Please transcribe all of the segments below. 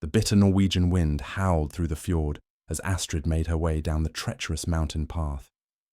The bitter Norwegian wind howled through the fjord as Astrid made her way down the treacherous mountain path,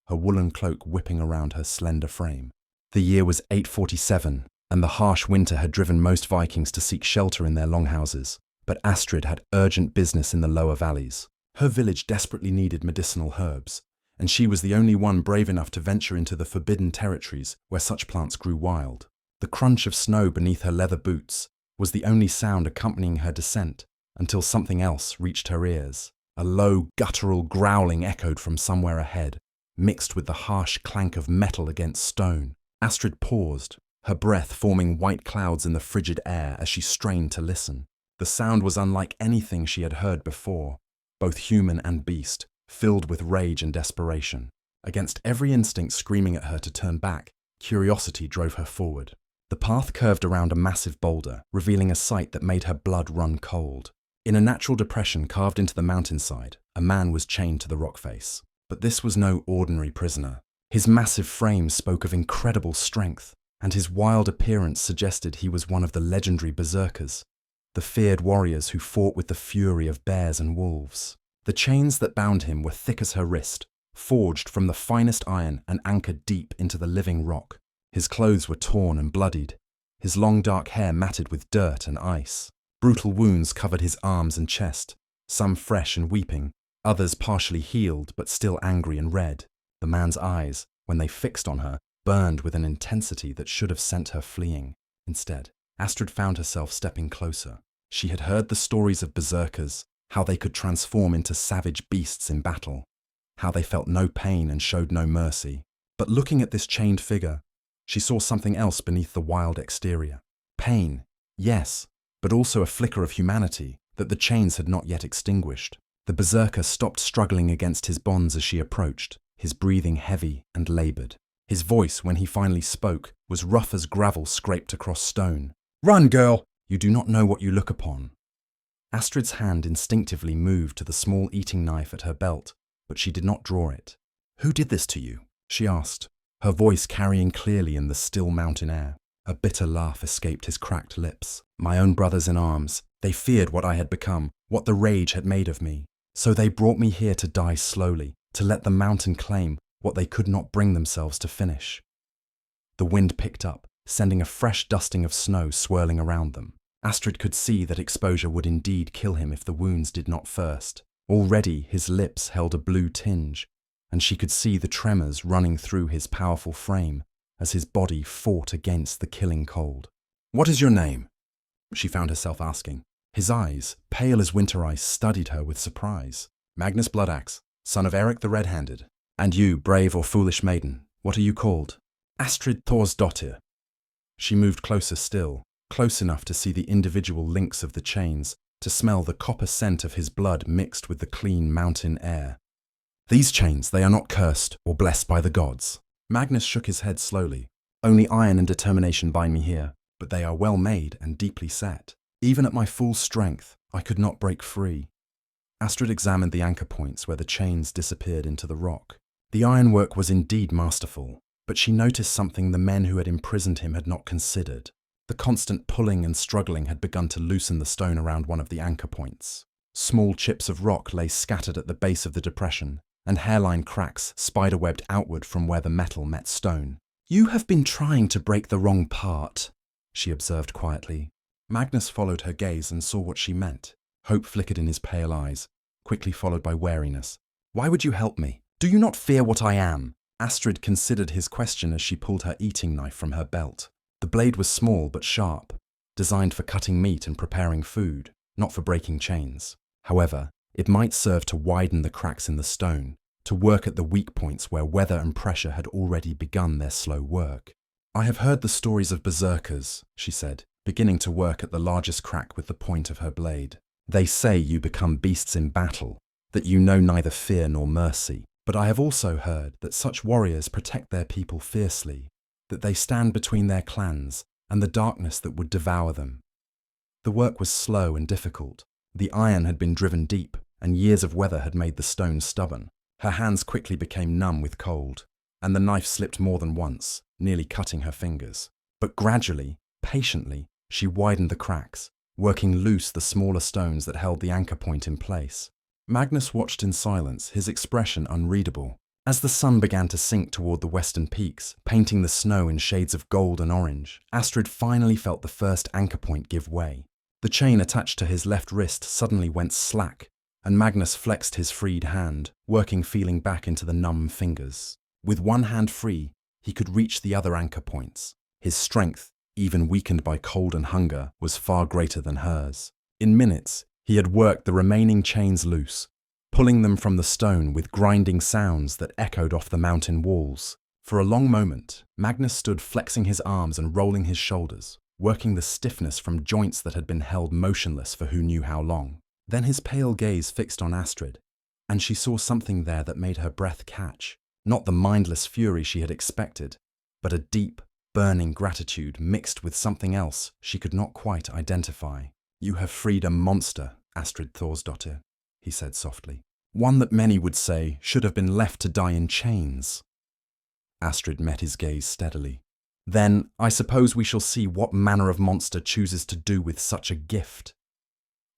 her woolen cloak whipping around her slender frame. The year was 847, and the harsh winter had driven most Vikings to seek shelter in their longhouses, but Astrid had urgent business in the lower valleys. Her village desperately needed medicinal herbs, and she was the only one brave enough to venture into the forbidden territories where such plants grew wild. The crunch of snow beneath her leather boots was the only sound accompanying her descent until something else reached her ears. A low, guttural growling echoed from somewhere ahead, mixed with the harsh clank of metal against stone. Astrid paused, her breath forming white clouds in the frigid air as she strained to listen. The sound was unlike anything she had heard before, both human and beast, filled with rage and desperation. Against every instinct screaming at her to turn back, curiosity drove her forward. The path curved around a massive boulder, revealing a sight that made her blood run cold. In a natural depression carved into the mountainside, a man was chained to the rock face. But this was no ordinary prisoner. His massive frame spoke of incredible strength, and his wild appearance suggested he was one of the legendary Berserkers, the feared warriors who fought with the fury of bears and wolves. The chains that bound him were thick as her wrist, forged from the finest iron and anchored deep into the living rock. His clothes were torn and bloodied, his long dark hair matted with dirt and ice. Brutal wounds covered his arms and chest, some fresh and weeping, others partially healed but still angry and red. The man's eyes, when they fixed on her, burned with an intensity that should have sent her fleeing. Instead, Astrid found herself stepping closer. She had heard the stories of berserkers, how they could transform into savage beasts in battle, how they felt no pain and showed no mercy. But looking at this chained figure, she saw something else beneath the wild exterior. Pain, yes, but also a flicker of humanity that the chains had not yet extinguished. The berserker stopped struggling against his bonds as she approached, his breathing heavy and laboured. His voice, when he finally spoke, was rough as gravel scraped across stone. "Run, girl! You do not know what you look upon." Astrid's hand instinctively moved to the small eating knife at her belt, but she did not draw it. "Who did this to you?" she asked, her voice carrying clearly in the still mountain air. A bitter laugh escaped his cracked lips. "My own brothers in arms. They feared what I had become, what the rage had made of me. So they brought me here to die slowly, to let the mountain claim what they could not bring themselves to finish." The wind picked up, sending a fresh dusting of snow swirling around them. Astrid could see that exposure would indeed kill him if the wounds did not first. Already his lips held a blue tinge, and she could see the tremors running through his powerful frame as his body fought against the killing cold. "What is your name?" she found herself asking. His eyes, pale as winter ice, studied her with surprise. "Magnus Bloodaxe, son of Eric the Red-Handed. And you, brave or foolish maiden, what are you called?" "Astrid Thorsdottir." She moved closer still, close enough to see the individual links of the chains, to smell the copper scent of his blood mixed with the clean mountain air. "These chains, they are not cursed or blessed by the gods." Magnus shook his head slowly. "Only iron and determination bind me here, but they are well made and deeply set. Even at my full strength, I could not break free." Astrid examined the anchor points where the chains disappeared into the rock. The ironwork was indeed masterful, but she noticed something the men who had imprisoned him had not considered. The constant pulling and struggling had begun to loosen the stone around one of the anchor points. Small chips of rock lay scattered at the base of the depression, and hairline cracks spiderwebbed outward from where the metal met stone. "You have been trying to break the wrong part," she observed quietly. Magnus followed her gaze and saw what she meant. Hope flickered in his pale eyes, quickly followed by wariness. "Why would you help me? Do you not fear what I am?" Astrid considered his question as she pulled her eating knife from her belt. The blade was small but sharp, designed for cutting meat and preparing food, not for breaking chains. However, it might serve to widen the cracks in the stone, to work at the weak points where weather and pressure had already begun their slow work. "I have heard the stories of berserkers," she said, beginning to work at the largest crack with the point of her blade. "They say you become beasts in battle, that you know neither fear nor mercy. But I have also heard that such warriors protect their people fiercely, that they stand between their clans and the darkness that would devour them." The work was slow and difficult. The iron had been driven deep, and years of weather had made the stone stubborn. Her hands quickly became numb with cold, and the knife slipped more than once, nearly cutting her fingers. But gradually, patiently, she widened the cracks, working loose the smaller stones that held the anchor point in place. Magnus watched in silence, his expression unreadable. As the sun began to sink toward the western peaks, painting the snow in shades of gold and orange, Astrid finally felt the first anchor point give way. The chain attached to his left wrist suddenly went slack, and Magnus flexed his freed hand, working feeling back into the numb fingers. With one hand free, he could reach the other anchor points. His strength, even weakened by cold and hunger, was far greater than hers. In minutes, he had worked the remaining chains loose, pulling them from the stone with grinding sounds that echoed off the mountain walls. For a long moment, Magnus stood flexing his arms and rolling his shoulders, working the stiffness from joints that had been held motionless for who knew how long. Then his pale gaze fixed on Astrid, and she saw something there that made her breath catch. Not the mindless fury she had expected, but a deep, burning gratitude mixed with something else she could not quite identify. "You have freed a monster, Astrid Thorsdottir," he said softly. "One that many would say should have been left to die in chains." Astrid met his gaze steadily. "Then I suppose we shall see what manner of monster chooses to do with such a gift."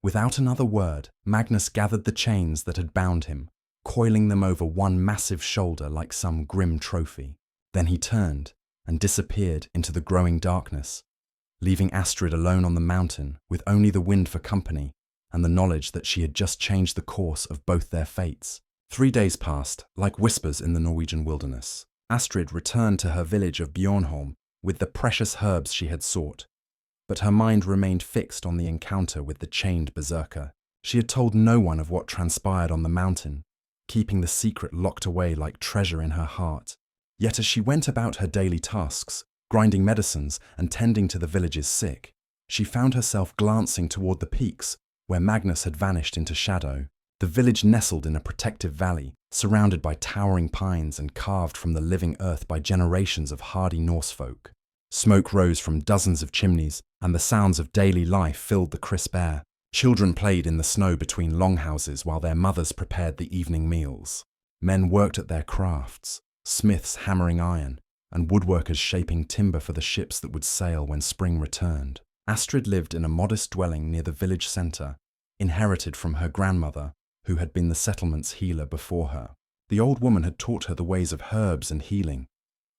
Without another word, Magnus gathered the chains that had bound him, coiling them over one massive shoulder like some grim trophy. Then he turned and disappeared into the growing darkness, leaving Astrid alone on the mountain with only the wind for company and the knowledge that she had just changed the course of both their fates. 3 days passed, like whispers in the Norwegian wilderness. Astrid returned to her village of Bjornholm with the precious herbs she had sought, but her mind remained fixed on the encounter with the chained Berserker. She had told no one of what transpired on the mountain, keeping the secret locked away like treasure in her heart. Yet as she went about her daily tasks, grinding medicines and tending to the village's sick, she found herself glancing toward the peaks where Magnus had vanished into shadow. The village nestled in a protective valley, surrounded by towering pines and carved from the living earth by generations of hardy Norse folk. Smoke rose from dozens of chimneys, and the sounds of daily life filled the crisp air. Children played in the snow between longhouses while their mothers prepared the evening meals. Men worked at their crafts, smiths hammering iron, and woodworkers shaping timber for the ships that would sail when spring returned. Astrid lived in a modest dwelling near the village centre, inherited from her grandmother, who had been the settlement's healer before her. The old woman had taught her the ways of herbs and healing,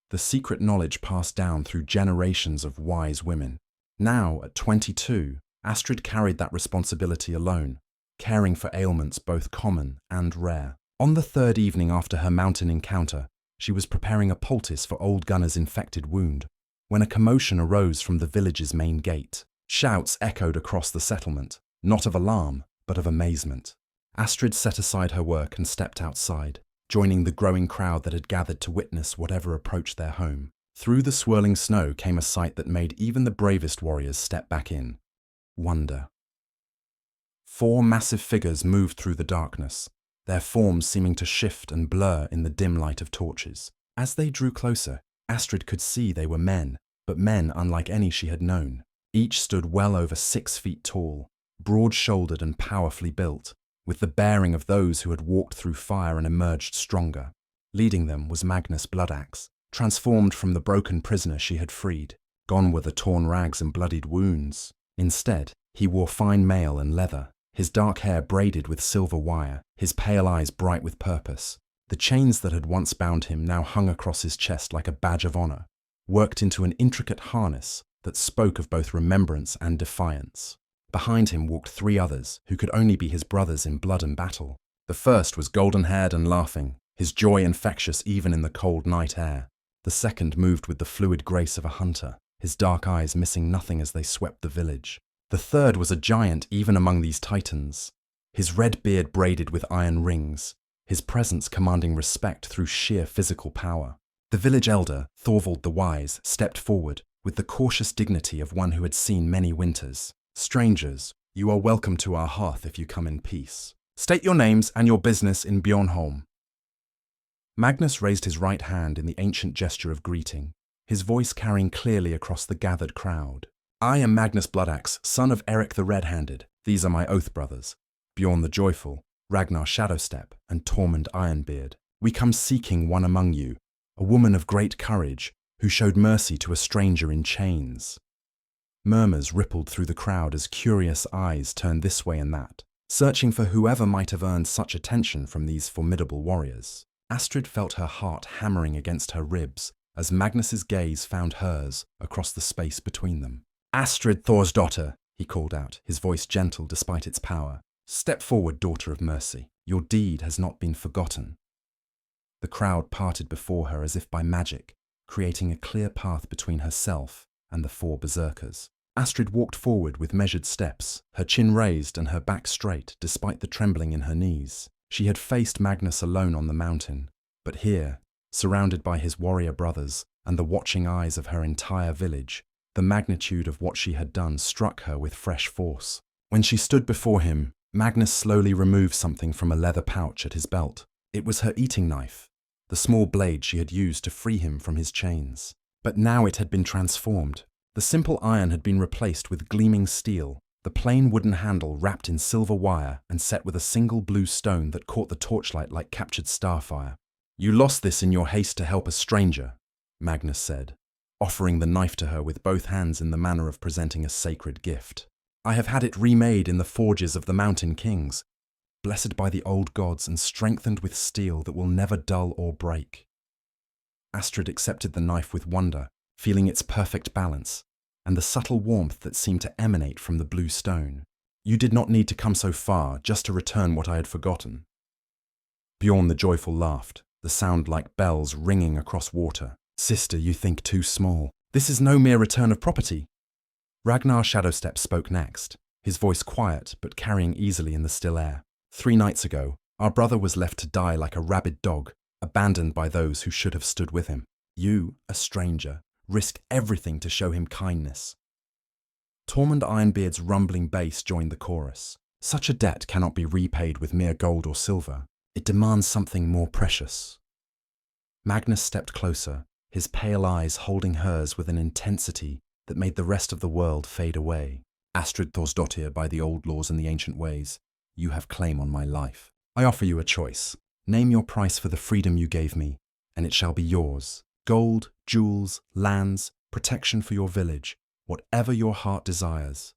the secret knowledge passed down through generations of wise women. Now, at 22, Astrid carried that responsibility alone, caring for ailments both common and rare. On the 3rd evening after her mountain encounter, she was preparing a poultice for old Gunnar's infected wound, when a commotion arose from the village's main gate. Shouts echoed across the settlement, not of alarm, but of amazement. Astrid set aside her work and stepped outside, joining the growing crowd that had gathered to witness whatever approached their home. Through the swirling snow came a sight that made even the bravest warriors step back in. Wonder. 4 massive figures moved through the darkness, their forms seeming to shift and blur in the dim light of torches. As they drew closer, Astrid could see they were men, but men unlike any she had known. Each stood well over 6 feet tall, broad-shouldered and powerfully built, with the bearing of those who had walked through fire and emerged stronger. Leading them was Magnus Bloodaxe, transformed from the broken prisoner she had freed. Gone were the torn rags and bloodied wounds. Instead, he wore fine mail and leather, his dark hair braided with silver wire, his pale eyes bright with purpose. The chains that had once bound him now hung across his chest like a badge of honor, worked into an intricate harness that spoke of both remembrance and defiance. Behind him walked 3 others, who could only be his brothers in blood and battle. The first was golden-haired and laughing, his joy infectious even in the cold night air. The second moved with the fluid grace of a hunter, his dark eyes missing nothing as they swept the village. The third was a giant even among these titans, his red beard braided with iron rings, his presence commanding respect through sheer physical power. The village elder, Thorvald the Wise, stepped forward with the cautious dignity of one who had seen many winters. "Strangers, you are welcome to our hearth if you come in peace. State your names and your business in Bjornholm." Magnus raised his right hand in the ancient gesture of greeting, his voice carrying clearly across the gathered crowd. "I am Magnus Bloodaxe, son of Eric the Red-Handed. These are my oath brothers, Bjorn the Joyful, Ragnar Shadowstep, and Tormund Ironbeard. We come seeking one among you, a woman of great courage, who showed mercy to a stranger in chains." Murmurs rippled through the crowd as curious eyes turned this way and that, searching for whoever might have earned such attention from these formidable warriors. Astrid felt her heart hammering against her ribs as Magnus's gaze found hers across the space between them. "Astrid Thorsdottir," he called out, his voice gentle despite its power. "Step forward, daughter of mercy. Your deed has not been forgotten." The crowd parted before her as if by magic, creating a clear path between herself and the four berserkers. Astrid walked forward with measured steps, her chin raised and her back straight despite the trembling in her knees. She had faced Magnus alone on the mountain, but here, surrounded by his warrior brothers and the watching eyes of her entire village, the magnitude of what she had done struck her with fresh force. When she stood before him, Magnus slowly removed something from a leather pouch at his belt. It was her eating knife, the small blade she had used to free him from his chains. But now it had been transformed. The simple iron had been replaced with gleaming steel, the plain wooden handle wrapped in silver wire and set with a single blue stone that caught the torchlight like captured starfire. "You lost this in your haste to help a stranger," Magnus said, offering the knife to her with both hands in the manner of presenting a sacred gift. "I have had it remade in the forges of the Mountain Kings, blessed by the old gods and strengthened with steel that will never dull or break." Astrid accepted the knife with wonder, feeling its perfect balance, and the subtle warmth that seemed to emanate from the blue stone. "You did not need to come so far just to return what I had forgotten." Bjorn the Joyful laughed, the sound like bells ringing across water. "Sister, you think too small. This is no mere return of property." Ragnar Shadowstep spoke next, his voice quiet but carrying easily in the still air. 3 nights ago, our brother was left to die like a rabid dog, abandoned by those who should have stood with him. You, a stranger, risked everything to show him kindness." Tormund Ironbeard's rumbling bass joined the chorus. "Such a debt cannot be repaid with mere gold or silver. It demands something more precious." Magnus stepped closer, his pale eyes holding hers with an intensity that made the rest of the world fade away. "Astrid Thorsdottir, by the old laws and the ancient ways, you have claim on my life. I offer you a choice. Name your price for the freedom you gave me, and it shall be yours. Gold, jewels, lands, protection for your village, whatever your heart desires."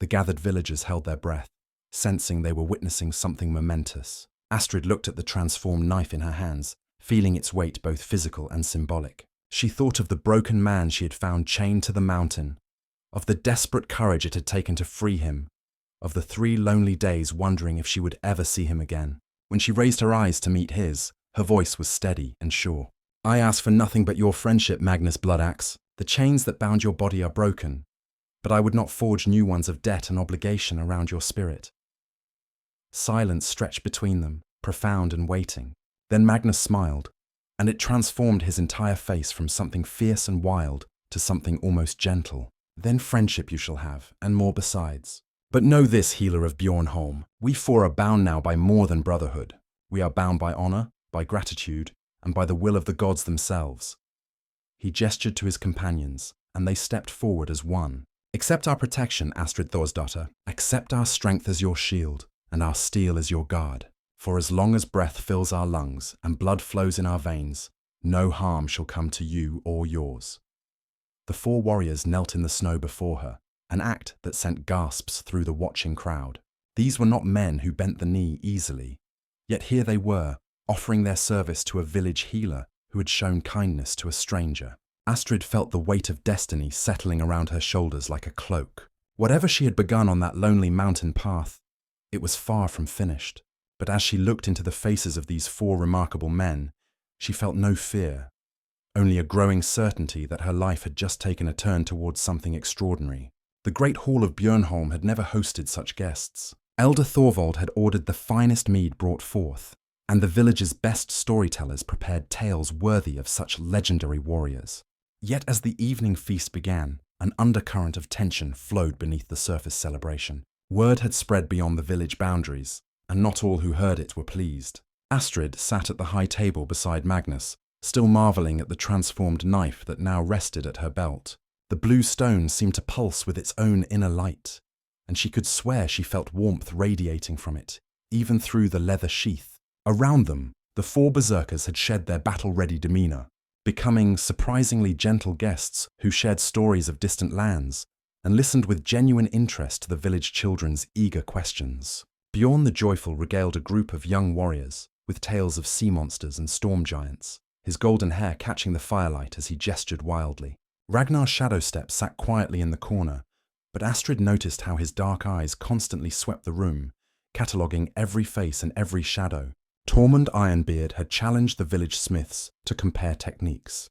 The gathered villagers held their breath, sensing they were witnessing something momentous. Astrid looked at the transformed knife in her hands, feeling its weight both physical and symbolic. She thought of the broken man she had found chained to the mountain, of the desperate courage it had taken to free him, of the 3 lonely days wondering if she would ever see him again. When she raised her eyes to meet his, her voice was steady and sure. "I ask for nothing but your friendship, Magnus Bloodaxe. The chains that bound your body are broken, but I would not forge new ones of debt and obligation around your spirit." Silence stretched between them, profound and waiting. Then Magnus smiled, and it transformed his entire face from something fierce and wild to something almost gentle. "Then friendship you shall have, and more besides. But know this, healer of Bjornholm, we 4 are bound now by more than brotherhood. We are bound by honor, by gratitude, and by the will of the gods themselves." He gestured to his companions, and they stepped forward as one. "Accept our protection, Astrid Thorsdottir. Accept our strength as your shield, and our steel as your guard. For as long as breath fills our lungs and blood flows in our veins, no harm shall come to you or yours." The 4 warriors knelt in the snow before her, an act that sent gasps through the watching crowd. These were not men who bent the knee easily, yet here they were, offering their service to a village healer who had shown kindness to a stranger. Astrid felt the weight of destiny settling around her shoulders like a cloak. Whatever she had begun on that lonely mountain path, it was far from finished. But as she looked into the faces of these 4 remarkable men, she felt no fear, only a growing certainty that her life had just taken a turn towards something extraordinary. The great hall of Bjornholm had never hosted such guests. Elder Thorvald had ordered the finest mead brought forth, and the village's best storytellers prepared tales worthy of such legendary warriors. Yet as the evening feast began, an undercurrent of tension flowed beneath the surface celebration. Word had spread beyond the village boundaries, and not all who heard it were pleased. Astrid sat at the high table beside Magnus, still marveling at the transformed knife that now rested at her belt. The blue stone seemed to pulse with its own inner light, and she could swear she felt warmth radiating from it, even through the leather sheath. Around them, the 4 berserkers had shed their battle-ready demeanor, becoming surprisingly gentle guests who shared stories of distant lands, and listened with genuine interest to the village children's eager questions. Bjorn the Joyful regaled a group of young warriors with tales of sea monsters and storm giants, his golden hair catching the firelight as he gestured wildly. Ragnar Shadowstep sat quietly in the corner, but Astrid noticed how his dark eyes constantly swept the room, cataloguing every face and every shadow. Tormund Ironbeard had challenged the village smiths to compare techniques,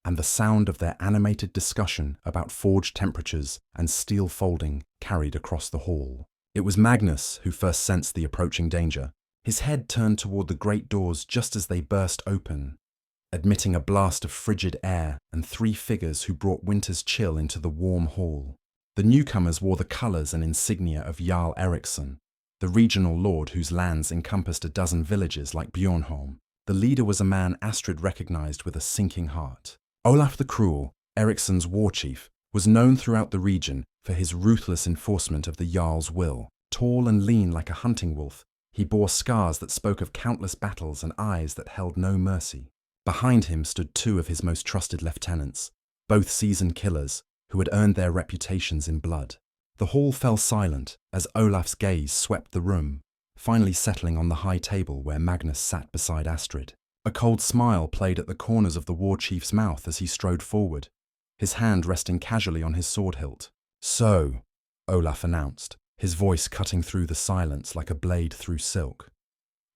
and the sound of their animated discussion about forge temperatures and steel folding carried across the hall. It was Magnus who first sensed the approaching danger. His head turned toward the great doors just as they burst open, admitting a blast of frigid air and three figures who brought winter's chill into the warm hall. The newcomers wore the colours and insignia of Jarl Eriksson, the regional lord whose lands encompassed a dozen villages like Bjornholm. The leader was a man Astrid recognised with a sinking heart. Olaf the Cruel, Eriksson's war chief, was known throughout the region for his ruthless enforcement of the Jarl's will. Tall and lean like a hunting wolf, he bore scars that spoke of countless battles and eyes that held no mercy. Behind him stood two of his most trusted lieutenants, both seasoned killers who had earned their reputations in blood. The hall fell silent as Olaf's gaze swept the room, finally settling on the high table where Magnus sat beside Astrid. A cold smile played at the corners of the war chief's mouth as he strode forward, his hand resting casually on his sword hilt. "So," Olaf announced, his voice cutting through the silence like a blade through silk.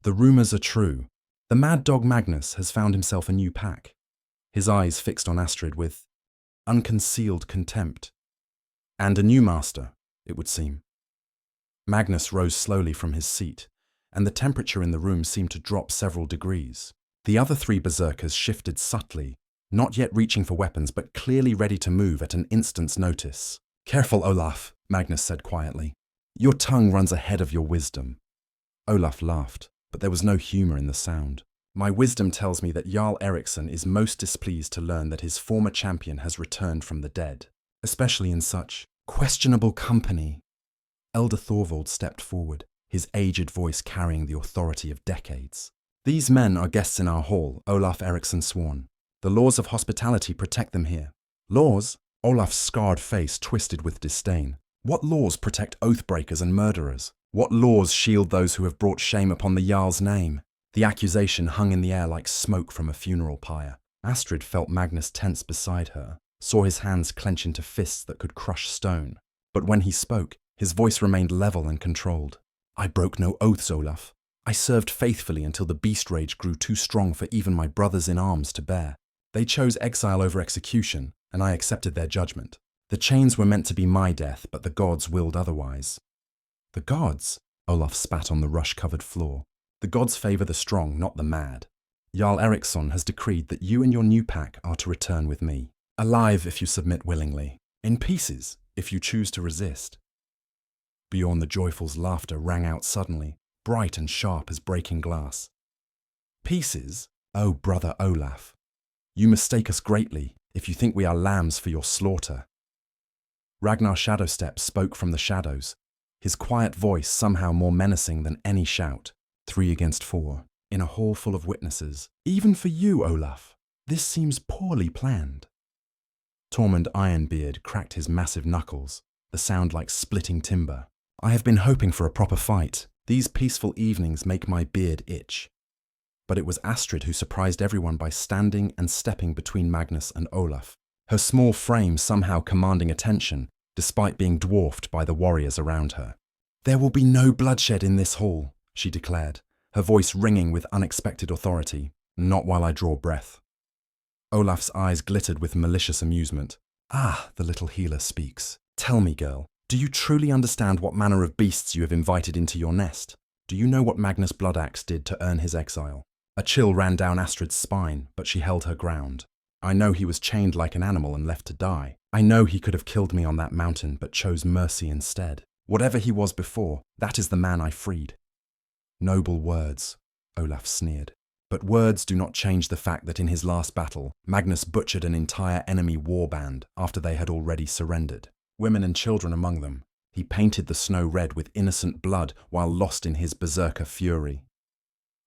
"The rumours are true. The mad dog Magnus has found himself a new pack," his eyes fixed on Astrid with unconcealed contempt. "And a new master, it would seem." Magnus rose slowly from his seat, and the temperature in the room seemed to drop several degrees. The other three berserkers shifted subtly, not yet reaching for weapons but clearly ready to move at an instant's notice. "Careful, Olaf," Magnus said quietly. "Your tongue runs ahead of your wisdom." Olaf laughed, but there was no humour in the sound. "My wisdom tells me that Jarl Eriksson is most displeased to learn that his former champion has returned from the dead, especially in such questionable company." Elder Thorvald stepped forward, his aged voice carrying the authority of decades. "These men are guests in our hall," Olaf Eriksson sworn. "The laws of hospitality protect them here." "Laws?" Olaf's scarred face twisted with disdain. "What laws protect oath-breakers and murderers? What laws shield those who have brought shame upon the Jarl's name?" The accusation hung in the air like smoke from a funeral pyre. Astrid felt Magnus tense beside her, saw his hands clench into fists that could crush stone. But when he spoke, his voice remained level and controlled. "I broke no oaths, Olaf. I served faithfully until the beast rage grew too strong for even my brothers in arms to bear. They chose exile over execution, and I accepted their judgment. The chains were meant to be my death, but the gods willed otherwise." "The gods?" Olaf spat on the rush-covered floor. "The gods favour the strong, not the mad. Jarl Eriksson has decreed that you and your new pack are to return with me. Alive if you submit willingly. In pieces if you choose to resist." Bjorn the Joyful's laughter rang out suddenly, bright and sharp as breaking glass. "Pieces? Oh, brother Olaf. You mistake us greatly if you think we are lambs for your slaughter." Ragnar Shadowstep spoke from the shadows, his quiet voice somehow more menacing than any shout. 3 against 4, in a hall full of witnesses. "Even for you, Olaf, this seems poorly planned." Tormund Ironbeard cracked his massive knuckles, the sound like splitting timber. "I have been hoping for a proper fight. These peaceful evenings make my beard itch." But it was Astrid who surprised everyone by standing and stepping between Magnus and Olaf, her small frame somehow commanding attention, despite being dwarfed by the warriors around her. "There will be no bloodshed in this hall," she declared, her voice ringing with unexpected authority. "Not while I draw breath." Olaf's eyes glittered with malicious amusement. "Ah," the little healer speaks. "Tell me, girl, do you truly understand what manner of beasts you have invited into your nest? Do you know what Magnus Bloodaxe did to earn his exile?" A chill ran down Astrid's spine, but she held her ground. "I know he was chained like an animal and left to die. I know he could have killed me on that mountain, but chose mercy instead. Whatever he was before, that is the man I freed." "Noble words," Olaf sneered. "But words do not change the fact that in his last battle, Magnus butchered an entire enemy warband after they had already surrendered. Women and children among them. He painted the snow red with innocent blood while lost in his berserker fury."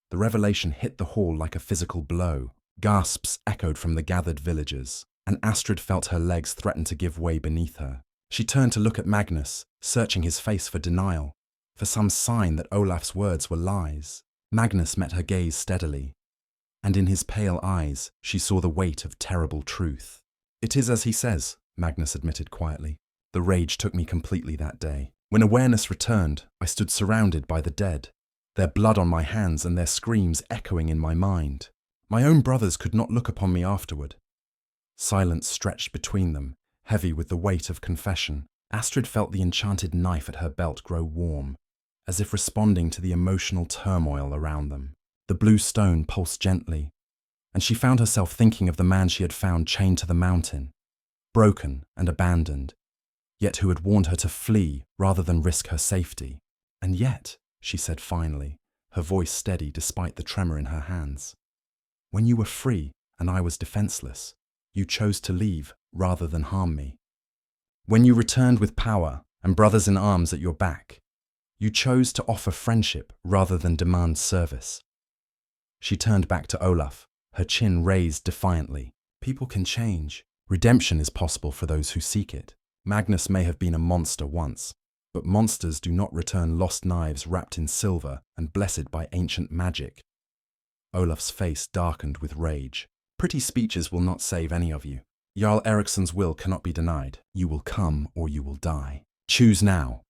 The revelation hit the hall like a physical blow. Gasps echoed from the gathered villagers, and Astrid felt her legs threaten to give way beneath her. She turned to look at Magnus, searching his face for denial, for some sign that Olaf's words were lies. Magnus met her gaze steadily, and in his pale eyes she saw the weight of terrible truth. "It is as he says," Magnus admitted quietly. "The rage took me completely that day. When awareness returned, I stood surrounded by the dead, their blood on my hands and their screams echoing in my mind. My own brothers could not look upon me afterward." Silence stretched between them, heavy with the weight of confession. Astrid felt the enchanted knife at her belt grow warm, as if responding to the emotional turmoil around them. The blue stone pulsed gently, and she found herself thinking of the man she had found chained to the mountain, broken and abandoned, yet who had warned her to flee rather than risk her safety. "And yet," she said finally, her voice steady despite the tremor in her hands, "when you were free and I was defenseless, you chose to leave rather than harm me. When you returned with power and brothers in arms at your back, you chose to offer friendship rather than demand service." She turned back to Olaf, her chin raised defiantly. "People can change. Redemption is possible for those who seek it. Magnus may have been a monster once, but monsters do not return lost knives wrapped in silver and blessed by ancient magic." Olaf's face darkened with rage. "Pretty speeches will not save any of you. Jarl Eriksson's will cannot be denied. You will come or you will die. Choose now."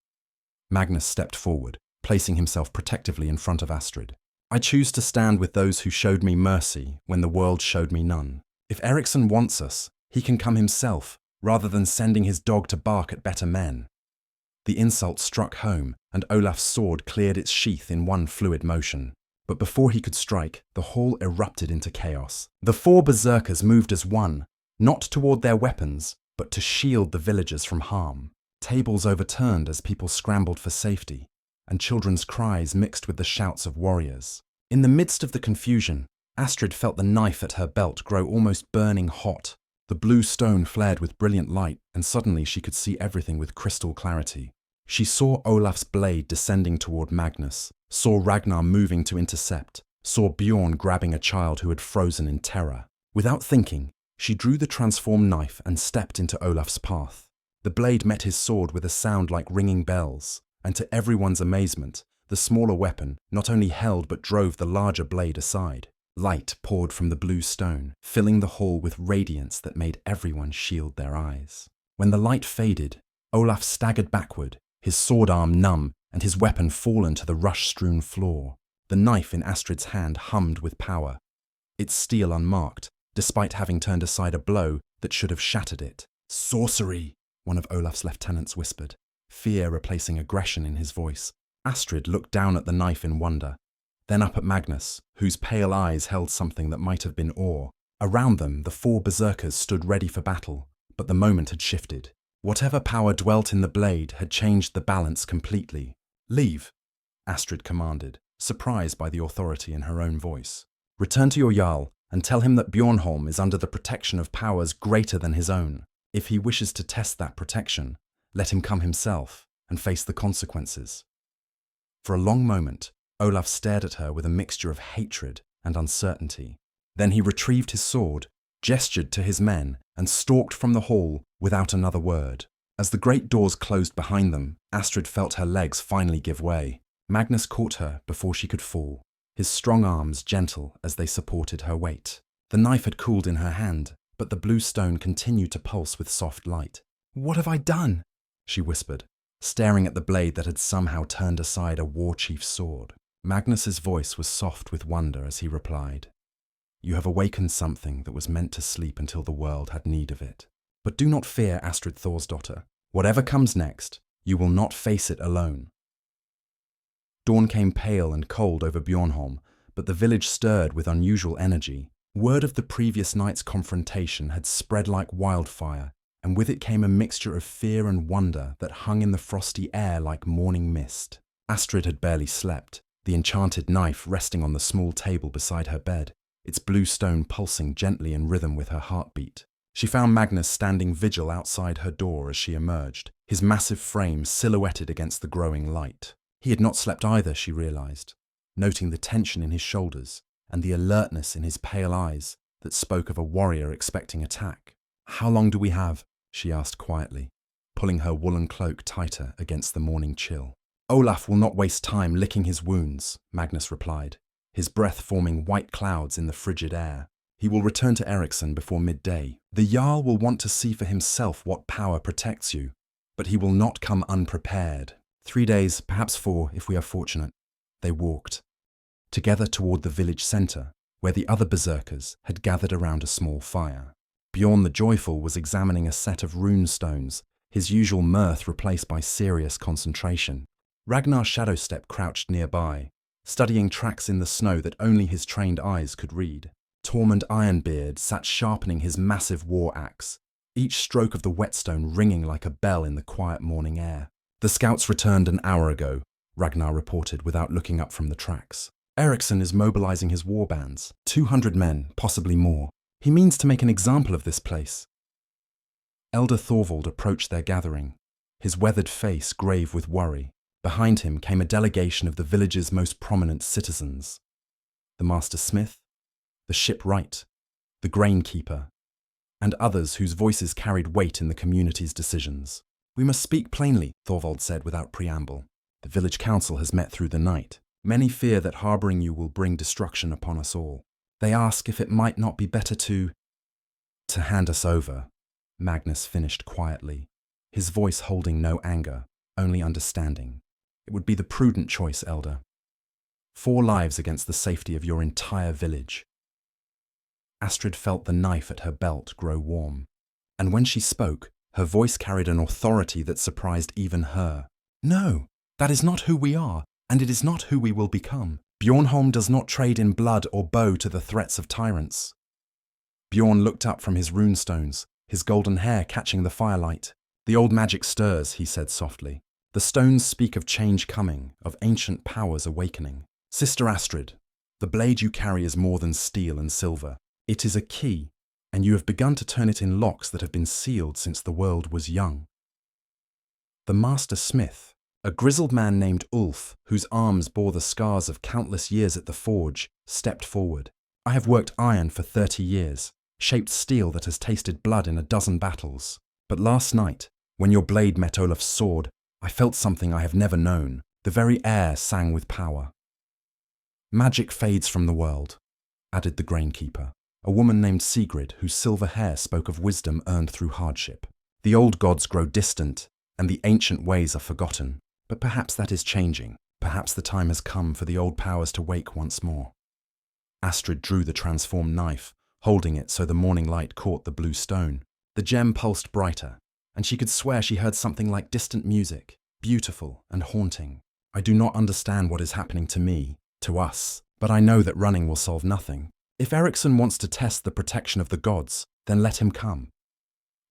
Magnus stepped forward, placing himself protectively in front of Astrid. "I choose to stand with those who showed me mercy when the world showed me none. If Eriksson wants us, he can come himself, rather than sending his dog to bark at better men." The insult struck home, and Olaf's sword cleared its sheath in one fluid motion. But before he could strike, the hall erupted into chaos. The four berserkers moved as one, not toward their weapons, but to shield the villagers from harm. Tables overturned as people scrambled for safety, and children's cries mixed with the shouts of warriors. In the midst of the confusion, Astrid felt the knife at her belt grow almost burning hot. The blue stone flared with brilliant light, and suddenly she could see everything with crystal clarity. She saw Olaf's blade descending toward Magnus, saw Ragnar moving to intercept, saw Bjorn grabbing a child who had frozen in terror. Without thinking, she drew the transformed knife and stepped into Olaf's path. The blade met his sword with a sound like ringing bells, and to everyone's amazement, the smaller weapon not only held but drove the larger blade aside. Light poured from the blue stone, filling the hall with radiance that made everyone shield their eyes. When the light faded, Olaf staggered backward, his sword arm numb and his weapon fallen to the rush-strewn floor. The knife in Astrid's hand hummed with power, its steel unmarked, despite having turned aside a blow that should have shattered it. "Sorcery," one of Olaf's lieutenants whispered, fear replacing aggression in his voice. Astrid looked down at the knife in wonder, then up at Magnus, whose pale eyes held something that might have been awe. Around them, the four berserkers stood ready for battle, but the moment had shifted. Whatever power dwelt in the blade had changed the balance completely. "Leave," Astrid commanded, surprised by the authority in her own voice. "Return to your Jarl and tell him that Bjornholm is under the protection of powers greater than his own. If he wishes to test that protection, let him come himself and face the consequences." For a long moment, Olaf stared at her with a mixture of hatred and uncertainty. Then he retrieved his sword, gestured to his men, and stalked from the hall without another word. As the great doors closed behind them, Astrid felt her legs finally give way. Magnus caught her before she could fall, his strong arms gentle as they supported her weight. The knife had cooled in her hand, but the blue stone continued to pulse with soft light. "What have I done?" she whispered, staring at the blade that had somehow turned aside a war chief's sword. Magnus's voice was soft with wonder as he replied, "You have awakened something that was meant to sleep until the world had need of it. But do not fear, Astrid Thorsdottir. Whatever comes next, you will not face it alone." Dawn came pale and cold over Bjornholm, but the village stirred with unusual energy. Word of the previous night's confrontation had spread like wildfire, and with it came a mixture of fear and wonder that hung in the frosty air like morning mist. Astrid had barely slept, the enchanted knife resting on the small table beside her bed, its blue stone pulsing gently in rhythm with her heartbeat. She found Magnus standing vigil outside her door as she emerged, his massive frame silhouetted against the growing light. He had not slept either, she realized, noting the tension in his shoulders and the alertness in his pale eyes that spoke of a warrior expecting attack. "How long do we have?" she asked quietly. pulling her woolen cloak tighter against the morning chill. Olaf will not waste time licking his wounds, Magnus replied, his breath forming white clouds in the frigid air. He will return to Eriksson before midday. The Jarl will want to see for himself what power protects you, but he will not come unprepared. 3 days, perhaps 4, if we are fortunate. They walked together toward the village centre, where the other berserkers had gathered around a small fire. Bjorn the Joyful was examining a set of rune stones, his usual mirth replaced by serious concentration. Ragnar Shadowstep crouched nearby, studying tracks in the snow that only his trained eyes could read. Tormund Ironbeard sat sharpening his massive war axe, each stroke of the whetstone ringing like a bell in the quiet morning air. The scouts returned an hour ago, Ragnar reported without looking up from the tracks. Eriksson is mobilizing his war bands, 200 men, possibly more. He means to make an example of this place. Elder Thorvald approached their gathering, his weathered face grave with worry. Behind him came a delegation of the village's most prominent citizens. The master smith, the shipwright, the grain-keeper, and others whose voices carried weight in the community's decisions. "We must speak plainly," Thorvald said without preamble. "The village council has met through the night. Many fear that harboring you will bring destruction upon us all. They ask if it might not be better to hand us over," Magnus finished quietly, his voice holding no anger, only understanding. "It would be the prudent choice, Elder. 4 lives against the safety of your entire village." Astrid felt the knife at her belt grow warm, and when she spoke, her voice carried an authority that surprised even her. "No, that is not who we are, and it is not who we will become. Bjornholm does not trade in blood or bow to the threats of tyrants." Bjorn looked up from his runestones, his golden hair catching the firelight. "The old magic stirs," he said softly. "The stones speak of change coming, of ancient powers awakening. Sister Astrid, the blade you carry is more than steel and silver. It is a key, and you have begun to turn it in locks that have been sealed since the world was young." The master smith, a grizzled man named Ulf, whose arms bore the scars of countless years at the forge, stepped forward. "I have worked iron for 30 years, shaped steel that has tasted blood in a dozen battles. But last night, when your blade met Olaf's sword, I felt something I have never known. The very air sang with power." "Magic fades from the world," added the grainkeeper, a woman named Sigrid whose silver hair spoke of wisdom earned through hardship. "The old gods grow distant, and the ancient ways are forgotten. But perhaps that is changing. Perhaps the time has come for the old powers to wake once more." Astrid drew the transformed knife, holding it so the morning light caught the blue stone. The gem pulsed brighter, and she could swear she heard something like distant music, beautiful and haunting. "I do not understand what is happening to me, to us, but I know that running will solve nothing. If Eriksson wants to test the protection of the gods, then let him come."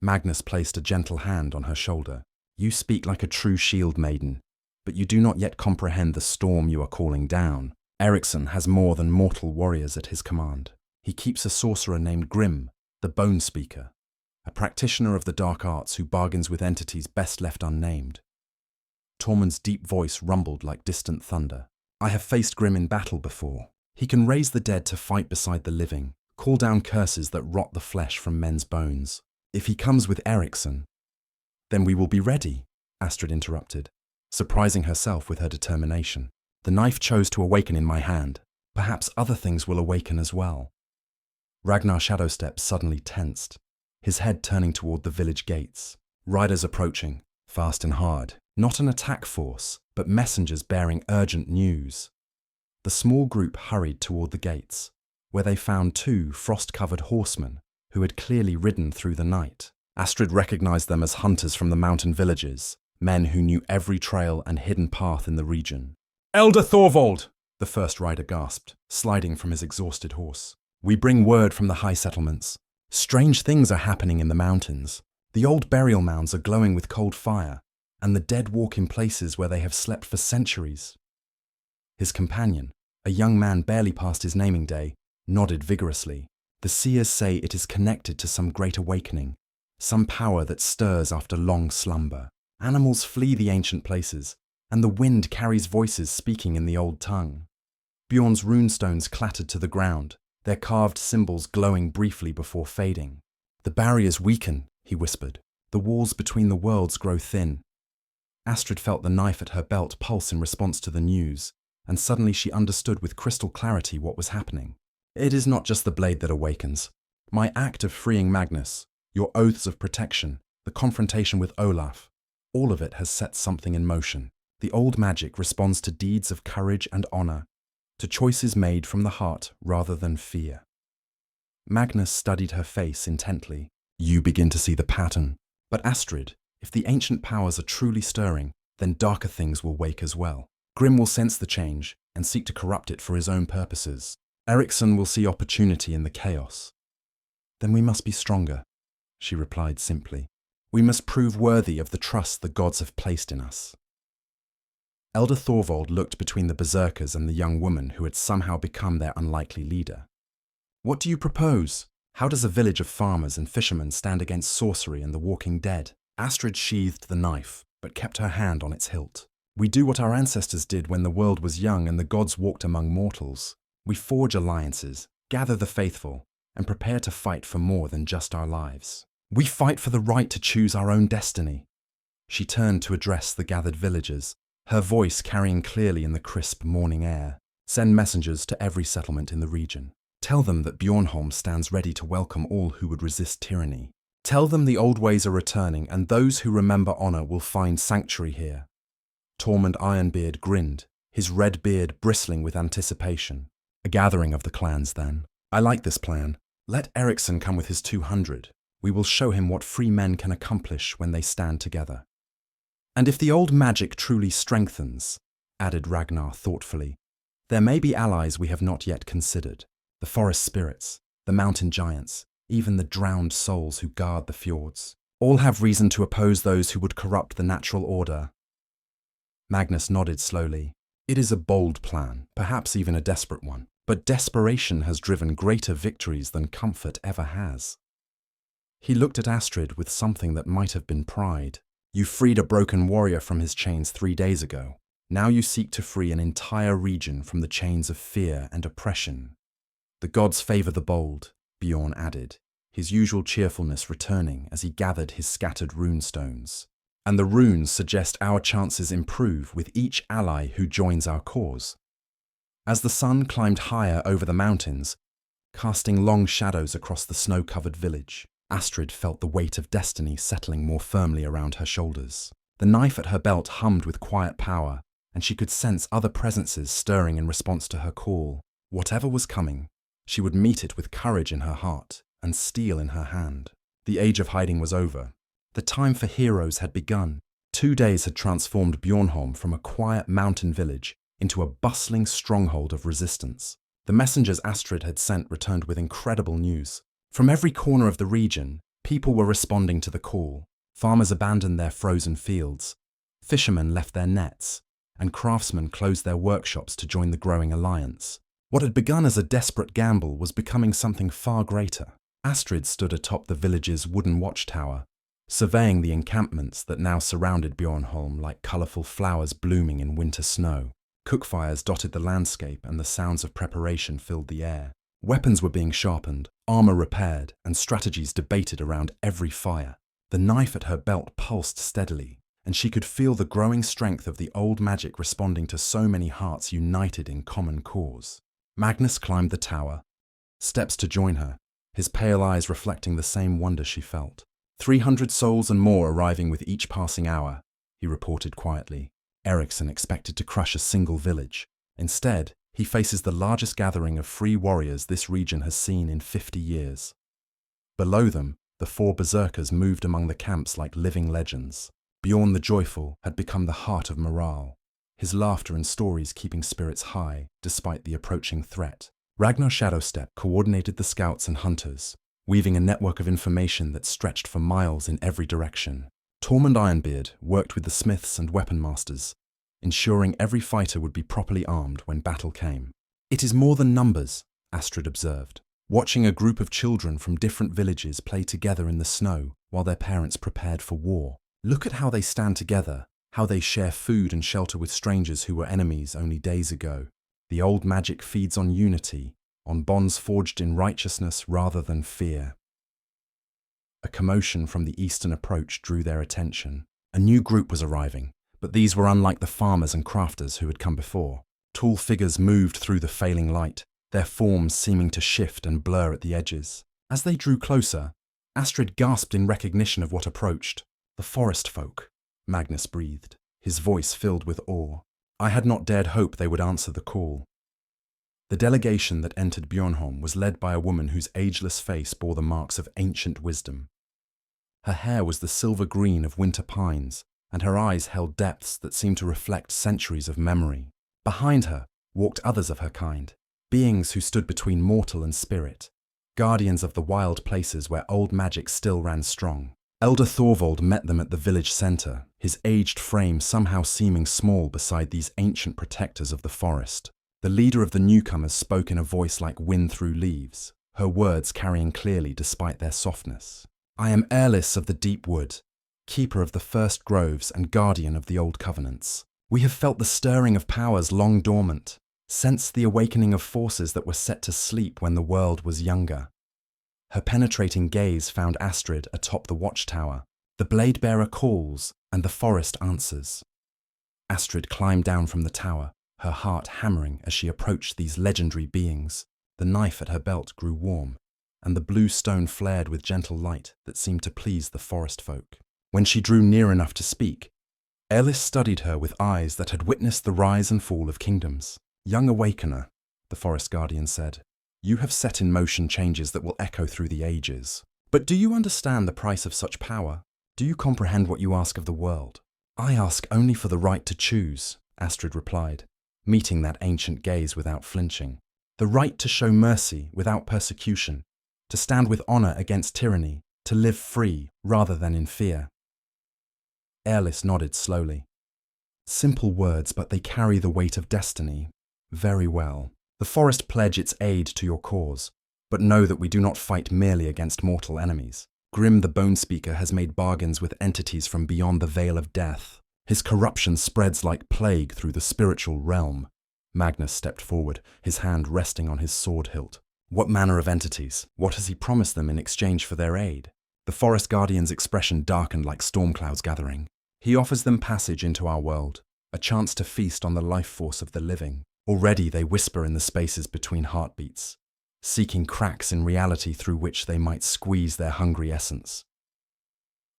Magnus placed a gentle hand on her shoulder. "You speak like a true shield maiden, but you do not yet comprehend the storm you are calling down. Eriksson has more than mortal warriors at his command. He keeps a sorcerer named Grimm the Bone-speaker, a practitioner of the dark arts who bargains with entities best left unnamed." Tormund's deep voice rumbled like distant thunder. "I have faced Grimm in battle before. He can raise the dead to fight beside the living, call down curses that rot the flesh from men's bones. If he comes with Eriksson—" "Then we will be ready," Astrid interrupted, surprising herself with her determination. "The knife chose to awaken in my hand. Perhaps other things will awaken as well." Ragnar Shadowstep suddenly tensed, his head turning toward the village gates. Riders approaching, fast and hard. Not an attack force, but messengers bearing urgent news. The small group hurried toward the gates, where they found 2 frost-covered horsemen who had clearly ridden through the night. Astrid recognized them as hunters from the mountain villages, men who knew every trail and hidden path in the region. "Elder Thorvald!" the first rider gasped, sliding from his exhausted horse. "We bring word from the high settlements. Strange things are happening in the mountains. The old burial mounds are glowing with cold fire, and the dead walk in places where they have slept for centuries." His companion, a young man barely past his naming day, nodded vigorously. "The seers say it is connected to some great awakening, some power that stirs after long slumber. Animals flee the ancient places, and the wind carries voices speaking in the old tongue." Bjorn's runestones clattered to the ground, their carved symbols glowing briefly before fading. "The barriers weaken," he whispered. The walls between the worlds grow thin. Astrid felt the knife at her belt pulse in response to the news, and suddenly she understood with crystal clarity what was happening. It is not just the blade that awakens. My act of freeing Magnus, your oaths of protection, the confrontation with Olaf, all of it has set something in motion. The old magic responds to deeds of courage and honor, to choices made from the heart rather than fear. Magnus studied her face intently. You begin to see the pattern. But Astrid, if the ancient powers are truly stirring, then darker things will wake as well. Grimm will sense the change and seek to corrupt it for his own purposes. Eriksson will see opportunity in the chaos. Then we must be stronger, she replied simply. We must prove worthy of the trust the gods have placed in us. Elder Thorvald looked between the berserkers and the young woman who had somehow become their unlikely leader. What do you propose? How does a village of farmers and fishermen stand against sorcery and the walking dead? Astrid sheathed the knife, but kept her hand on its hilt. We do what our ancestors did when the world was young and the gods walked among mortals. We forge alliances, gather the faithful, and prepare to fight for more than just our lives. We fight for the right to choose our own destiny. She turned to address the gathered villagers, her voice carrying clearly in the crisp morning air. Send messengers to every settlement in the region. Tell them that Bjornholm stands ready to welcome all who would resist tyranny. Tell them the old ways are returning and those who remember honor will find sanctuary here. Tormund Ironbeard grinned, his red beard bristling with anticipation. A gathering of the clans, then. I like this plan. Let Eriksson come with his 200. We will show him what free men can accomplish when they stand together. And if the old magic truly strengthens, added Ragnar thoughtfully, there may be allies we have not yet considered. The forest spirits, the mountain giants, even the drowned souls who guard the fjords. All have reason to oppose those who would corrupt the natural order. Magnus nodded slowly. It is a bold plan, perhaps even a desperate one, but desperation has driven greater victories than comfort ever has. He looked at Astrid with something that might have been pride. You freed a broken warrior from his chains 3 days ago. Now you seek to free an entire region from the chains of fear and oppression. The gods favor the bold, Bjorn added, his usual cheerfulness returning as he gathered his scattered runestones. And the runes suggest our chances improve with each ally who joins our cause. As the sun climbed higher over the mountains, casting long shadows across the snow-covered village, Astrid felt the weight of destiny settling more firmly around her shoulders. The knife at her belt hummed with quiet power, and she could sense other presences stirring in response to her call. Whatever was coming, she would meet it with courage in her heart and steel in her hand. The age of hiding was over. The time for heroes had begun. 2 days had transformed Bjornholm from a quiet mountain village into a bustling stronghold of resistance. The messengers Astrid had sent returned with incredible news. From every corner of the region, people were responding to the call. Farmers abandoned their frozen fields, fishermen left their nets, and craftsmen closed their workshops to join the growing alliance. What had begun as a desperate gamble was becoming something far greater. Astrid stood atop the village's wooden watchtower, surveying the encampments that now surrounded Bjornholm like colourful flowers blooming in winter snow. Cookfires dotted the landscape and the sounds of preparation filled the air. Weapons were being sharpened, armour repaired, and strategies debated around every fire. The knife at her belt pulsed steadily, and she could feel the growing strength of the old magic responding to so many hearts united in common cause. Magnus climbed the tower, steps to join her, his pale eyes reflecting the same wonder she felt. 300 souls and more arriving with each passing hour, he reported quietly. Eriksson expected to crush a single village. Instead, he faces the largest gathering of free warriors this region has seen in 50 years. Below them, the 4 berserkers moved among the camps like living legends. Bjorn the Joyful had become the heart of morale, his laughter and stories keeping spirits high despite the approaching threat. Ragnar Shadowstep coordinated the scouts and hunters, weaving a network of information that stretched for miles in every direction. Tormund Ironbeard worked with the smiths and weapon masters, ensuring every fighter would be properly armed when battle came. It is more than numbers, Astrid observed, watching a group of children from different villages play together in the snow while their parents prepared for war. Look at how they stand together, how they share food and shelter with strangers who were enemies only days ago. The old magic feeds on unity, on bonds forged in righteousness rather than fear. A commotion from the eastern approach drew their attention. A new group was arriving, but these were unlike the farmers and crafters who had come before. Tall figures moved through the failing light, their forms seeming to shift and blur at the edges. As they drew closer, Astrid gasped in recognition of what approached. The forest folk, Magnus breathed, his voice filled with awe. I had not dared hope they would answer the call. The delegation that entered Bjornholm was led by a woman whose ageless face bore the marks of ancient wisdom. Her hair was the silver green of winter pines, and her eyes held depths that seemed to reflect centuries of memory. Behind her walked others of her kind, beings who stood between mortal and spirit, guardians of the wild places where old magic still ran strong. Elder Thorvald met them at the village centre, his aged frame somehow seeming small beside these ancient protectors of the forest. The leader of the newcomers spoke in a voice like wind through leaves, her words carrying clearly despite their softness. I am Eirlis of the Deep Wood, keeper of the first groves and guardian of the old covenants. We have felt the stirring of powers long dormant, sensed the awakening of forces that were set to sleep when the world was younger. Her penetrating gaze found Astrid atop the watchtower. The blade bearer calls, and the forest answers. Astrid climbed down from the tower, her heart hammering as she approached these legendary beings. The knife at her belt grew warm, and the blue stone flared with gentle light that seemed to please the forest folk. When she drew near enough to speak, Eirlis studied her with eyes that had witnessed the rise and fall of kingdoms. Young Awakener, the forest guardian said, you have set in motion changes that will echo through the ages. But do you understand the price of such power? Do you comprehend what you ask of the world? I ask only for the right to choose, Astrid replied, meeting that ancient gaze without flinching. The right to show mercy without persecution, to stand with honor against tyranny, to live free rather than in fear. Eirlis nodded slowly. Simple words, but they carry the weight of destiny. Very well. The forest pledge its aid to your cause, but know that we do not fight merely against mortal enemies. Grimm the Bone-speaker has made bargains with entities from beyond the veil of death. His corruption spreads like plague through the spiritual realm. Magnus stepped forward, his hand resting on his sword hilt. What manner of entities? What has he promised them in exchange for their aid? The forest guardian's expression darkened like storm clouds gathering. He offers them passage into our world, a chance to feast on the life force of the living. Already they whisper in the spaces between heartbeats, seeking cracks in reality through which they might squeeze their hungry essence.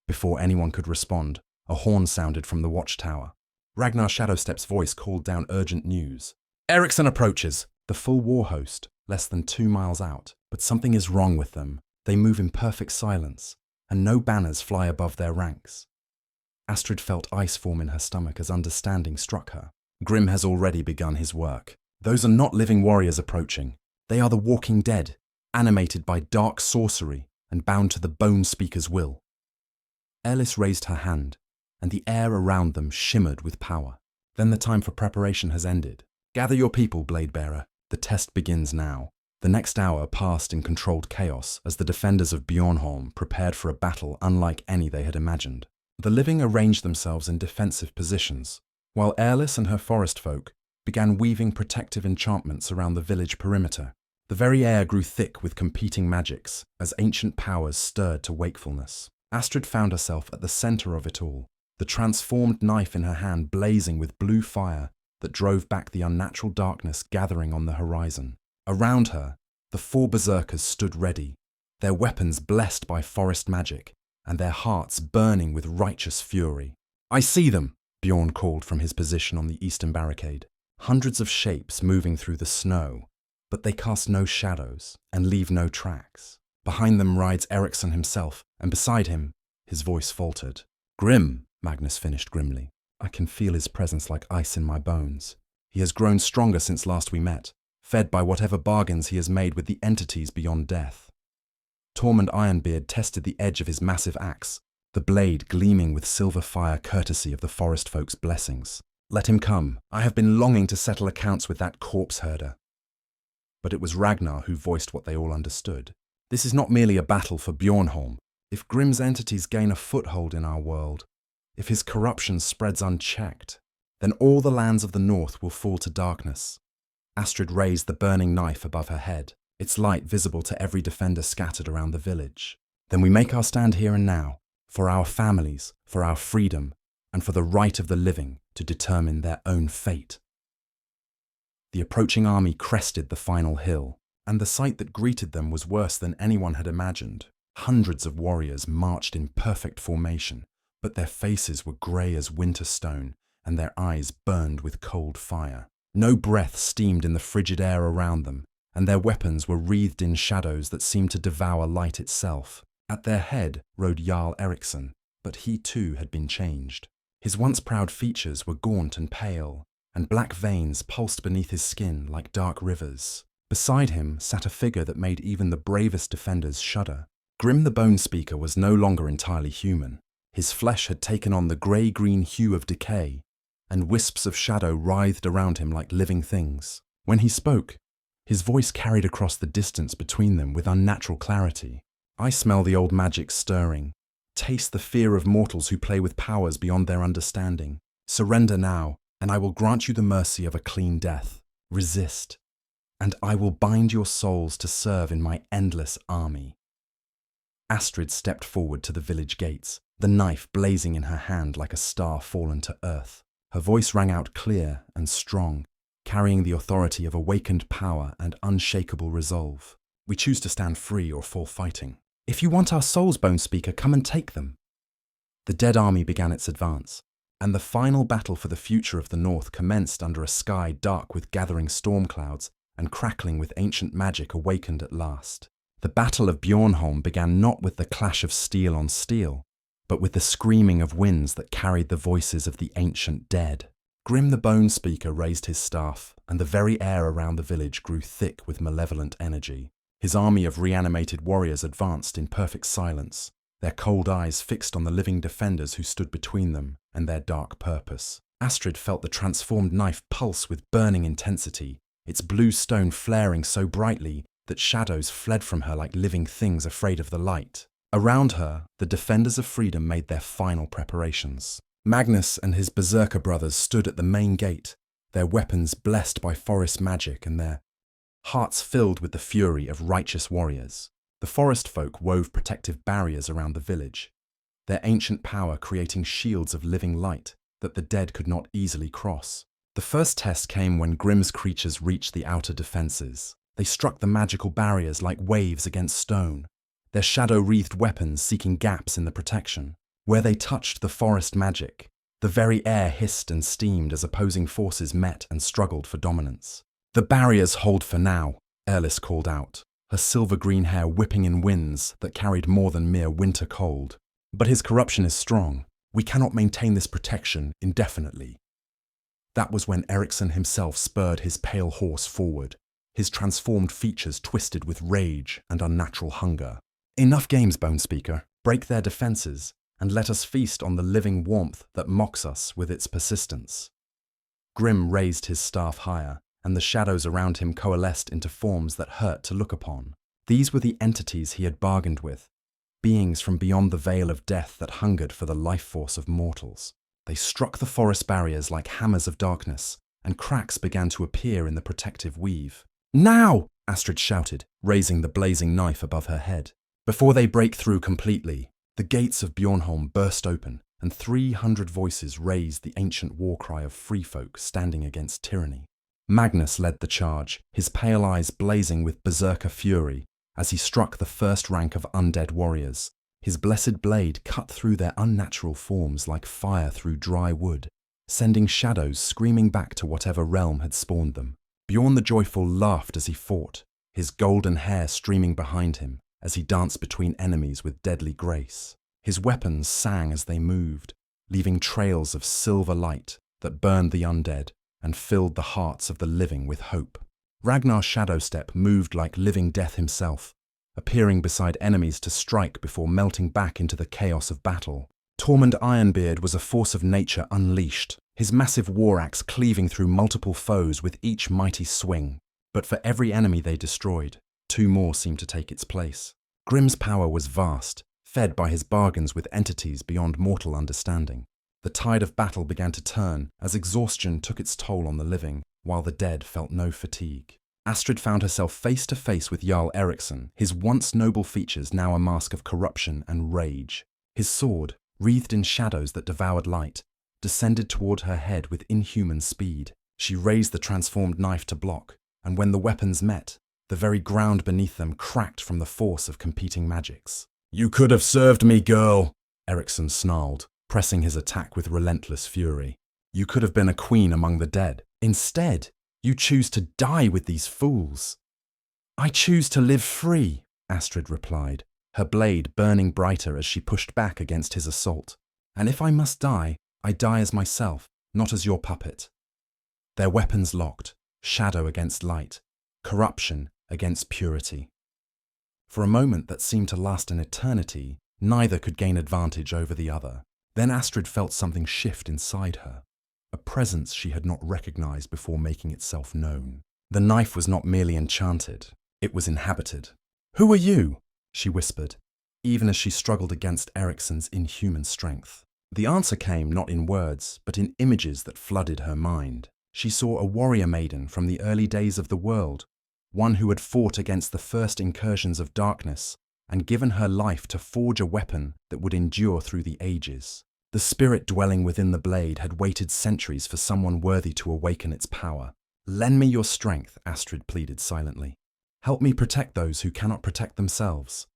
Before anyone could respond, a horn sounded from the watchtower. Ragnar Shadowstep's voice called down urgent news. Eriksson approaches, the full war host, less than 2 miles out. But something is wrong with them. They move in perfect silence, and no banners fly above their ranks. Astrid felt ice form in her stomach as understanding struck her. Grimm has already begun his work. Those are not living warriors approaching. They are the walking dead, animated by dark sorcery and bound to the Bone-speaker's will. Eirlis raised her hand, and the air around them shimmered with power. Then the time for preparation has ended. Gather your people, Blade-bearer. The test begins now. The next hour passed in controlled chaos as the defenders of Bjornholm prepared for a battle unlike any they had imagined. The living arranged themselves in defensive positions, while Eirlis and her forest folk began weaving protective enchantments around the village perimeter. The very air grew thick with competing magics as ancient powers stirred to wakefulness. Astrid found herself at the center of it all, the transformed knife in her hand blazing with blue fire that drove back the unnatural darkness gathering on the horizon. Around her, the 4 berserkers stood ready, their weapons blessed by forest magic, and their hearts burning with righteous fury. I see them, Bjorn called from his position on the eastern barricade. Hundreds of shapes moving through the snow, but they cast no shadows and leave no tracks. Behind them rides Eriksson himself, and beside him, his voice faltered. Grimm, Magnus finished grimly. I can feel his presence like ice in my bones. He has grown stronger since last we met, fed by whatever bargains he has made with the entities beyond death. Tormund Ironbeard tested the edge of his massive axe, the blade gleaming with silver fire courtesy of the forest folk's blessings. Let him come. I have been longing to settle accounts with that corpse herder. But it was Ragnar who voiced what they all understood. This is not merely a battle for Bjornholm. If Grimm's entities gain a foothold in our world, if his corruption spreads unchecked, then all the lands of the north will fall to darkness. Astrid raised the burning knife above her head, its light visible to every defender scattered around the village. Then we make our stand here and now, for our families, for our freedom, and for the right of the living to determine their own fate. The approaching army crested the final hill, and the sight that greeted them was worse than anyone had imagined. Hundreds of warriors marched in perfect formation, but their faces were grey as winter stone, and their eyes burned with cold fire. No breath steamed in the frigid air around them, and their weapons were wreathed in shadows that seemed to devour light itself. At their head rode Jarl Eriksson, but he too had been changed. His once proud features were gaunt and pale, and black veins pulsed beneath his skin like dark rivers. Beside him sat a figure that made even the bravest defenders shudder. Grimm the Bone-speaker was no longer entirely human. His flesh had taken on the grey-green hue of decay, and wisps of shadow writhed around him like living things. When he spoke, his voice carried across the distance between them with unnatural clarity. I smell the old magic stirring, taste the fear of mortals who play with powers beyond their understanding. Surrender now, and I will grant you the mercy of a clean death. Resist, and I will bind your souls to serve in my endless army. Astrid stepped forward to the village gates, the knife blazing in her hand like a star fallen to earth. Her voice rang out clear and strong, carrying the authority of awakened power and unshakable resolve. We choose to stand free or fall fighting. If you want our souls, Bone-speaker, come and take them. The dead army began its advance, and the final battle for the future of the North commenced under a sky dark with gathering storm clouds and crackling with ancient magic awakened at last. The Battle of Bjornholm began not with the clash of steel on steel, but with the screaming of winds that carried the voices of the ancient dead. Grimm the Bone-speaker raised his staff, and the very air around the village grew thick with malevolent energy. His army of reanimated warriors advanced in perfect silence, their cold eyes fixed on the living defenders who stood between them and their dark purpose. Astrid felt the transformed knife pulse with burning intensity, its blue stone flaring so brightly that shadows fled from her like living things afraid of the light. Around her, the defenders of freedom made their final preparations. Magnus and his Berserker brothers stood at the main gate, their weapons blessed by forest magic and their hearts filled with the fury of righteous warriors. The forest folk wove protective barriers around the village, their ancient power creating shields of living light that the dead could not easily cross. The first test came when Grimm's creatures reached the outer defenses. They struck the magical barriers like waves against stone, their shadow-wreathed weapons seeking gaps in the protection. Where they touched the forest magic, the very air hissed and steamed as opposing forces met and struggled for dominance. "The barriers hold for now," Erlis called out, her silver-green hair whipping in winds that carried more than mere winter cold. "But his corruption is strong. We cannot maintain this protection indefinitely." That was when Eriksson himself spurred his pale horse forward, his transformed features twisted with rage and unnatural hunger. "Enough games, Bone-speaker. Break their defenses, and let us feast on the living warmth that mocks us with its persistence." Grimm raised his staff higher, and the shadows around him coalesced into forms that hurt to look upon. These were the entities he had bargained with, beings from beyond the veil of death that hungered for the life force of mortals. They struck the forest barriers like hammers of darkness, and cracks began to appear in the protective weave. "Now!" Astrid shouted, raising the blazing knife above her head. Before they break through completely, the gates of Bjornholm burst open, and 300 voices raised the ancient war cry of free folk standing against tyranny. Magnus led the charge, his pale eyes blazing with berserker fury as he struck the first rank of undead warriors. His blessed blade cut through their unnatural forms like fire through dry wood, sending shadows screaming back to whatever realm had spawned them. Bjorn the Joyful laughed as he fought, his golden hair streaming behind him as he danced between enemies with deadly grace. His weapons sang as they moved, leaving trails of silver light that burned the undead and filled the hearts of the living with hope. Ragnar Shadowstep moved like living death himself, appearing beside enemies to strike before melting back into the chaos of battle. Tormund Ironbeard was a force of nature unleashed, his massive war axe cleaving through multiple foes with each mighty swing. But for every enemy they destroyed, 2 more seemed to take its place. Grimm's power was vast, fed by his bargains with entities beyond mortal understanding. The tide of battle began to turn as exhaustion took its toll on the living, while the dead felt no fatigue. Astrid found herself face to face with Jarl Eriksson, his once noble features now a mask of corruption and rage. His sword, wreathed in shadows that devoured light, descended toward her head with inhuman speed. She raised the transformed knife to block, and when the weapons met, the very ground beneath them cracked from the force of competing magics. "You could have served me, girl," Eriksson snarled, pressing his attack with relentless fury. "You could have been a queen among the dead. Instead, you choose to die with these fools." "I choose to live free," Astrid replied, her blade burning brighter as she pushed back against his assault. "And if I must die, I die as myself, not as your puppet." Their weapons locked, shadow against light, corruption against purity. For a moment that seemed to last an eternity, neither could gain advantage over the other. Then Astrid felt something shift inside her, a presence she had not recognized before making itself known. The knife was not merely enchanted, it was inhabited. "Who are you?" she whispered, even as she struggled against Eriksson's inhuman strength. The answer came not in words, but in images that flooded her mind. She saw a warrior maiden from the early days of the world, one who had fought against the first incursions of darkness and given her life to forge a weapon that would endure through the ages. The spirit dwelling within the blade had waited centuries for someone worthy to awaken its power. "Lend me your strength," Astrid pleaded silently. "Help me protect those who cannot protect themselves."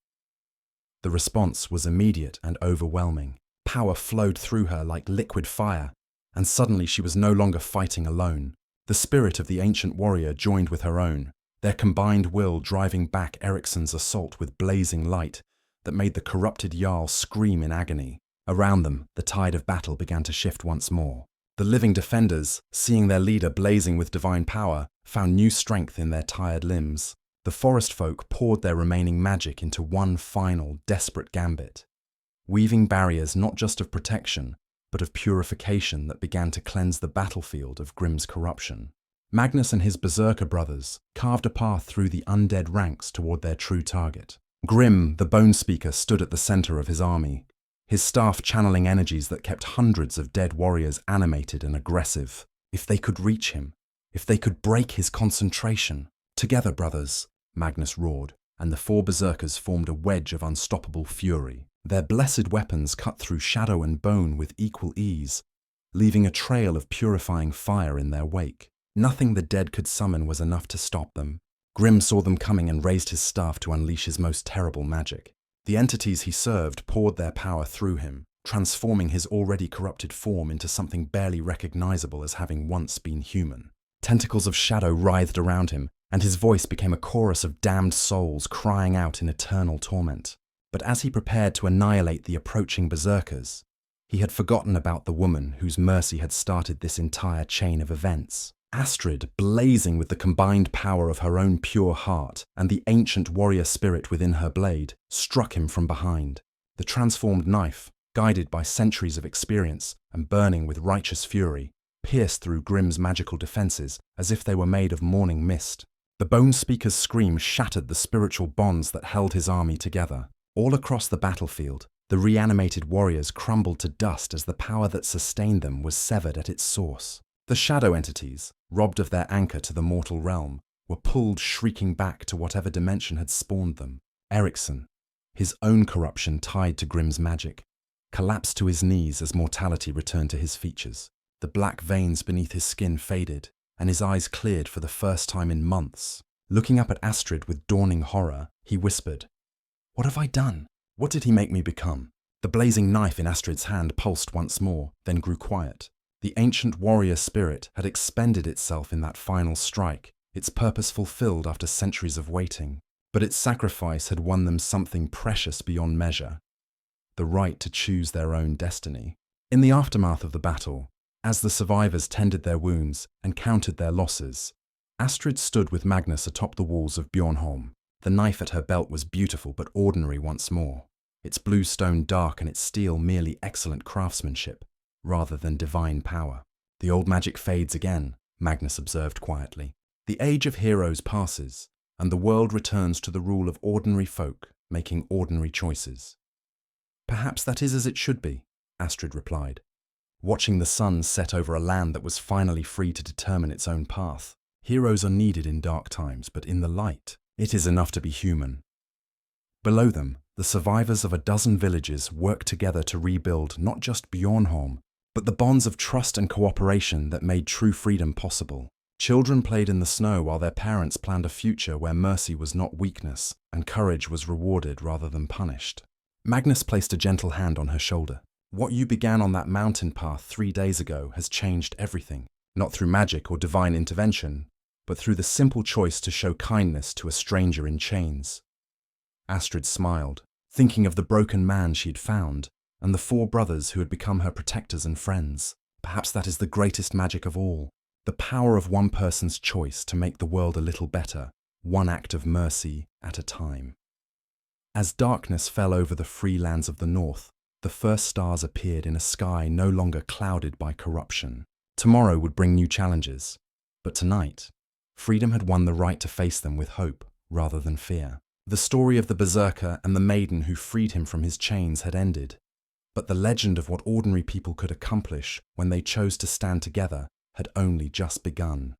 The response was immediate and overwhelming. Power flowed through her like liquid fire, and suddenly she was no longer fighting alone. The spirit of the ancient warrior joined with her own, their combined will driving back Eriksson's assault with blazing light that made the corrupted Jarl scream in agony. Around them, the tide of battle began to shift once more. The living defenders, seeing their leader blazing with divine power, found new strength in their tired limbs. The forest folk poured their remaining magic into one final, desperate gambit, weaving barriers not just of protection, but of purification that began to cleanse the battlefield of Grimm's corruption. Magnus and his Berserker brothers carved a path through the undead ranks toward their true target. Grimm the Bone-speaker stood at the center of his army, his staff channeling energies that kept hundreds of dead warriors animated and aggressive. If they could reach him, if they could break his concentration. "Together, brothers," Magnus roared, and the four Berserkers formed a wedge of unstoppable fury. Their blessed weapons cut through shadow and bone with equal ease, leaving a trail of purifying fire in their wake. Nothing the dead could summon was enough to stop them. Grimm saw them coming and raised his staff to unleash his most terrible magic. The entities he served poured their power through him, transforming his already corrupted form into something barely recognizable as having once been human. Tentacles of shadow writhed around him, and his voice became a chorus of damned souls crying out in eternal torment. But as he prepared to annihilate the approaching Berserkers, he had forgotten about the woman whose mercy had started this entire chain of events. Astrid, blazing with the combined power of her own pure heart and the ancient warrior spirit within her blade, struck him from behind. The transformed knife, guided by centuries of experience and burning with righteous fury, pierced through Grimm's magical defenses as if they were made of morning mist. The Bone-speaker's scream shattered the spiritual bonds that held his army together. All across the battlefield, the reanimated warriors crumbled to dust as the power that sustained them was severed at its source. The shadow entities, robbed of their anchor to the mortal realm, were pulled shrieking back to whatever dimension had spawned them. Eriksson, his own corruption tied to Grimm's magic, collapsed to his knees as mortality returned to his features. The black veins beneath his skin faded, and his eyes cleared for the first time in months. Looking up at Astrid with dawning horror, he whispered, "What have I done? What did he make me become?" The blazing knife in Astrid's hand pulsed once more, then grew quiet. The ancient warrior spirit had expended itself in that final strike, its purpose fulfilled after centuries of waiting. But its sacrifice had won them something precious beyond measure: the right to choose their own destiny. In the aftermath of the battle, as the survivors tended their wounds and counted their losses, Astrid stood with Magnus atop the walls of Bjornholm. The knife at her belt was beautiful but ordinary once more, its blue stone dark and its steel merely excellent craftsmanship, rather than divine power. "The old magic fades again," Magnus observed quietly. "The age of heroes passes, and the world returns to the rule of ordinary folk making ordinary choices." "Perhaps that is as it should be," Astrid replied, watching the sun set over a land that was finally free to determine its own path. Heroes are needed in dark times, but in the light, it is enough to be human. Below them, the survivors of a dozen villages work together to rebuild not just Bjornholm, but the bonds of trust and cooperation that made true freedom possible. Children played in the snow while their parents planned a future where mercy was not weakness and courage was rewarded rather than punished. Magnus placed a gentle hand on her shoulder. What you began on that mountain path 3 days ago has changed everything, not through magic or divine intervention, but through the simple choice to show kindness to a stranger in chains. Astrid smiled, thinking of the broken man she had found and the 4 brothers who had become her protectors and friends. Perhaps that is the greatest magic of all, the power of one person's choice to make the world a little better, one act of mercy at a time. As darkness fell over the free lands of the north, the first stars appeared in a sky no longer clouded by corruption. Tomorrow would bring new challenges, but tonight, freedom had won the right to face them with hope rather than fear. The story of the Berserker and the maiden who freed him from his chains had ended, but the legend of what ordinary people could accomplish when they chose to stand together had only just begun.